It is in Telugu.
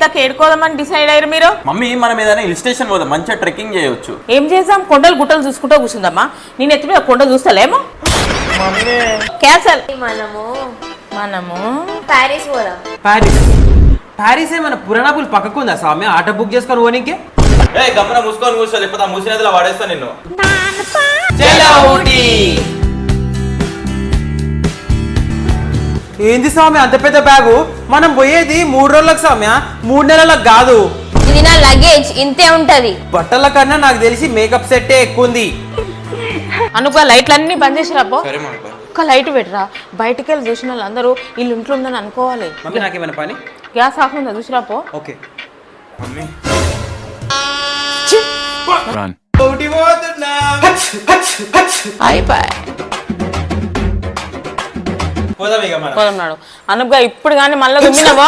ఇంత కేడుకోదామని డిసైడ్ అయ్యారు మీరు? మమ్మీ మనం ఏదైనా హిల్ స్టేషన్ పోదాం, మంచిగా ట్రెక్కింగ్ చేయొచ్చు. ఏం చేద్దాం? కొండలు గుట్టలు చూసుకుంటూ కూర్చుందమ్మా. నేను ఎత్తి మీద కొండ చూస్తలేమో. క్యాన్సల్. మనము ప్యారిస్ పోదాం. ప్యారిస్ ఏమన్నా పురాణాపులు పక్కకుందా స్వామి? ఆటో బుక్ చేసుకొని పోనీకి. గమన మూసుకొని కూర్చో, లేకపోతే ఆ మూసినదిలో వాడేస్తా నిన్ను. ఏంది స్వామి అంత పెద్ద బ్యాగు? మనం పోయేది 3 రోజులకు స్వామి, 3 నెలలకు కాదు. ఇది నా లగేజ్, ఇంతే ఉంటది. బట్టల కన్నా నాకు తెలిసి మేకప్ సెట్టే ఎక్కువ ఉంది. అనుకో లైట్లన్నీ బంద్ చేసి రాపో. సరే మమ్మీ. ఒక్క లైట్ పెట్టరా, బయటికి వెళ్ళి చూసిన వాళ్ళు అందరూ వీళ్ళు ఇంట్లో ఉందని అనుకోవాలి. మమ్మీ నాకేమైనా పని? గ్యాస్ ఆఫ్ ఉందా చూసిరాపో. ఓకే మమ్మీ పోదాం నాడు అనుగా ఇప్పుడు కానీ మళ్ళీ దుమ్మినవా